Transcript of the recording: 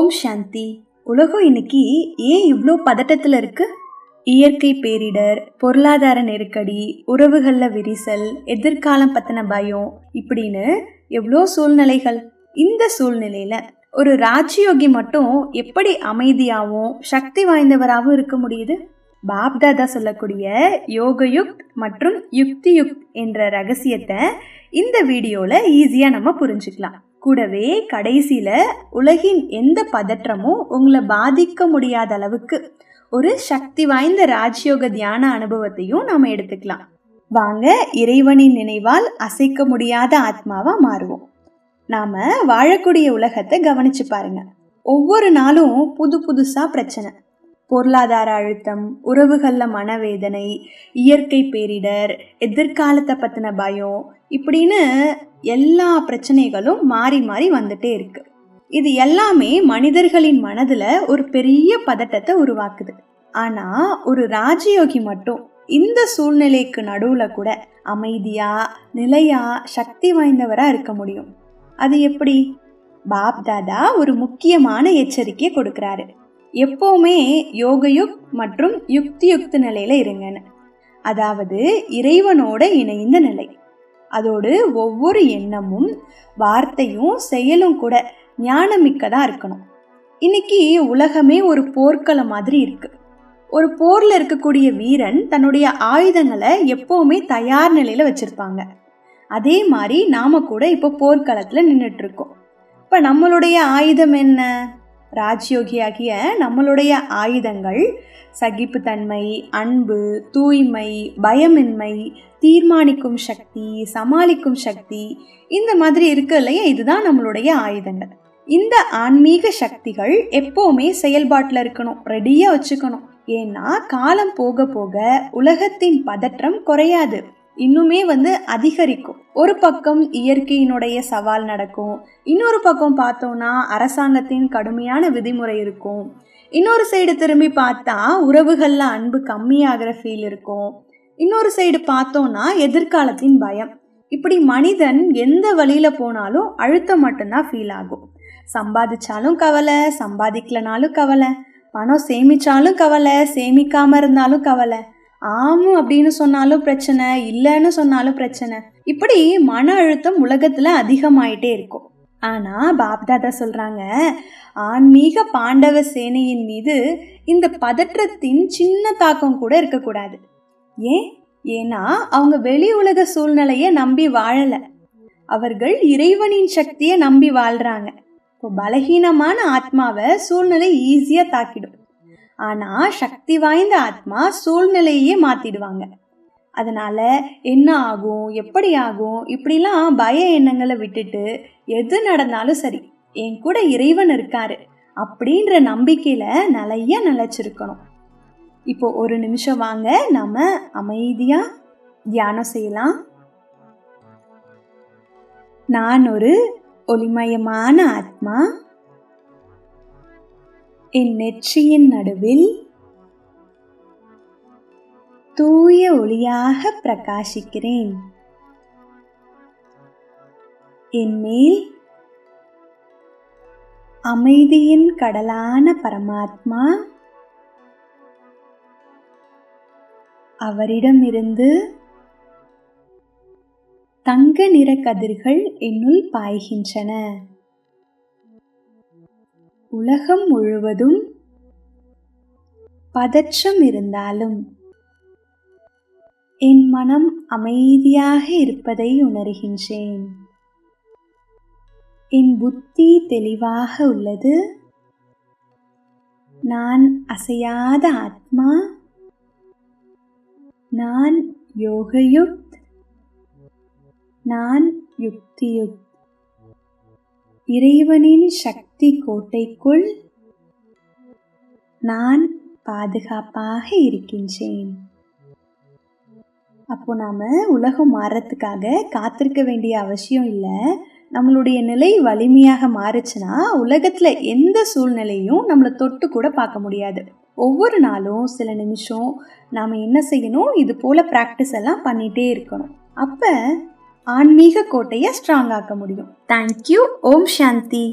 ஓம் சாந்தி. உலகம் இன்னைக்கு ஏன் இவ்வளோ பதட்டத்தில் இருக்கு? இயற்கை பேரிடர், பொருளாதார நெருக்கடி, உறவுகளில் விரிசல், எதிர்காலம் பற்றின பயம், இப்படின்னு எவ்வளோ சூழ்நிலைகள். இந்த சூழ்நிலையில் ஒரு ராஜயோகி மட்டும் எப்படி அமைதியாகவும் சக்தி வாய்ந்தவராகவும் இருக்க முடியுது? பாப்தாதா சொல்லக்கூடிய யோகயுக்த் மற்றும் யுக்தி யுக்த் என்ற ரகசியத்தை இந்த வீடியோவில் ஈஸியாக நம்ம புரிஞ்சுக்கலாம். கூடவே கடைசியில் உலகின் எந்த பதற்றமும் உங்களை பாதிக்க முடியாத அளவுக்கு ஒரு சக்தி வாய்ந்த ராஜயோக தியான அனுபவத்தையும் நாம் எடுத்துக்கலாம். வாங்க இறைவனின் நினைவால் அசைக்க முடியாத ஆத்மாவாக மாறுவோம். நாம் வாழக்கூடிய உலகத்தை கவனிச்சு பாருங்க. ஒவ்வொரு நாளும் புது புதுசாக பிரச்சனை. பொருளாதார அழுத்தம், உறவுகளில் மனவேதனை, இயற்கை பேரிடர், எதிர்காலத்தை பற்றின பயம், இப்படின்னு எல்லா பிரச்சனைகளும் மாறி மாறி வந்துட்டே இருக்கு. இது எல்லாமே மனிதர்களின் மனதில் ஒரு பெரிய பதட்டத்தை உருவாக்குது. ஆனால் ஒரு ராஜயோகி மட்டும் இந்த சூழ்நிலைக்கு நடுவில் கூட அமைதியா, நிலையா, சக்தி வாய்ந்தவராக இருக்க முடியும். அது எப்படி? பாப்தாதா ஒரு முக்கியமான எச்சரிக்கையை கொடுக்குறாரு. எப்போவுமே யோகயுக் மற்றும் யுக்தி யுக்தி நிலையில் இருங்கன்னு. அதாவது இறைவனோட இணைந்த நிலை. அதோடு ஒவ்வொரு எண்ணமும் வார்த்தையும் செயலும் கூட ஞானமிக்கதாக இருக்கணும். இன்னைக்கு உலகமே ஒரு போர்க்களம் மாதிரி இருக்கு. ஒரு போரில் இருக்கக்கூடிய வீரன் தன்னுடைய ஆயுதங்களை எப்போவுமே தயார் நிலையில் வச்சுருப்பாங்க. அதே மாதிரி நாம் கூட இப்போ போர்க்களத்தில் நின்றுட்டுருக்கோம். இப்போ நம்மளுடைய ஆயுதம் என்ன? ராஜயோகியாகிய நம்மளுடைய ஆயுதங்கள் சகிப்புத்தன்மை, அன்பு, தூய்மை, பயமின்மை, தீர்மானிக்கும் சக்தி, சமாளிக்கும் சக்தி, இந்த மாதிரி இருக்கு இல்லையா? இதுதான் நம்மளுடைய ஆயுதங்கள். இந்த ஆன்மீக சக்திகள் எப்போவுமே செயல்பாட்டில் இருக்கணும், ரெடியாக வச்சுக்கணும். ஏன்னா காலம் போக போக உலகத்தின் பதற்றம் குறையாது, இன்னுமே அதிகரிக்கும். ஒரு பக்கம் இயற்கையினுடைய சவால் நடக்கும், இன்னொரு பக்கம் பார்த்தோம்னா அரசாங்கத்தின் கடுமையான விதிமுறை இருக்கும், இன்னொரு சைடு திரும்பி பார்த்தா உறவுகளில் அன்பு கம்மியாகிற ஃபீல் இருக்கும், இன்னொரு சைடு பார்த்தோம்னா எதிர்காலத்தின் பயம். இப்படி மனிதன் எந்த வழியில் போனாலும் அழுத்தம் மட்டும்தான் ஃபீல் ஆகும். சம்பாதிச்சாலும் கவலை, சம்பாதிக்கலனாலும் கவலை, பணம் சேமிச்சாலும் கவலை, சேமிக்காமல் இருந்தாலும் கவலை, ஆமும் அப்படின்னு சொன்னாலும் பிரச்சனை, இல்லைன்னு சொன்னாலும் பிரச்சனை. இப்படி மன அழுத்தம் உலகத்தில் அதிகமாயிட்டே இருக்கும். ஆனால் பாப்தாதா சொல்கிறாங்க, ஆன்மீக பாண்டவ சேனையின் மீது இந்த பதற்றத்தின் சின்ன தாக்கம் கூட இருக்கக்கூடாது. ஏன்னா அவங்க வெளி உலக சூழ்நிலையை நம்பி வாழலை, அவர்கள் இறைவனின் சக்தியை நம்பி வாழ்கிறாங்க. இப்போ பலகீனமான ஆத்மாவை சூழ்நிலை ஈஸியாக தாக்கிடும். ஆனால் சக்தி வாய்ந்த ஆத்மா சூழ்நிலையே மாற்றிடுவாங்க. அதனால் என்ன ஆகும், எப்படி ஆகும், இப்படிலாம் பய எண்ணங்களை விட்டுட்டு எது நடந்தாலும் சரி, என் கூட இறைவன் இருக்காரு அப்படின்ற நம்பிக்கையில் நிறைய நிலைச்சிருக்கணும். இப்போ ஒரு நிமிஷம் வாங்க நம்ம அமைதியாக தியானம் செய்யலாம். நான் ஒரு ஒளிமயமான ஆத்மா. என் நெற்றியின் நடுவில் தூய ஒளியாக பிரகாசிக்கிறேன். என் மேல் அமைதியின் கடலான பரமாத்மா, அவரிடமிருந்து தங்க நிற கதிர்கள் என்னுள் பாய்கின்றன. உலகம் முழுவதும் பதற்றம் இருந்தாலும் என் மனம் அமைதியாக இருப்பதை உணர்கின்றேன். என் புத்தி தெளிவாக உள்ளது. நான் அசையாத ஆத்மா. நான் யோகயுக்த், நான் யுக்தியுக்த். இறைவனின் சக்தி கோட்டைக்குள் நான் பாதுகாப்பாக இருக்கின்றேன். அப்போ நாம் உலகம் மாறுறதுக்காக காத்திருக்க வேண்டிய அவசியம் இல்லை. நம்மளுடைய நிலை வலிமையாக மாறுச்சுன்னா உலகத்தில் எந்த சூழ்நிலையும் நம்மளை தொட்டு கூட பார்க்க முடியாது. ஒவ்வொரு நாளும் சில நிமிஷம் நாம் என்ன செய்யணும், இது போல் ப்ராக்டிஸ் எல்லாம் பண்ணிகிட்டே இருக்கணும். அப்போ ஆன்மீக கோட்டையை ஸ்ட்ராங் ஆக்க முடியும். தேங்க்யூ. ஓம் சாந்தி.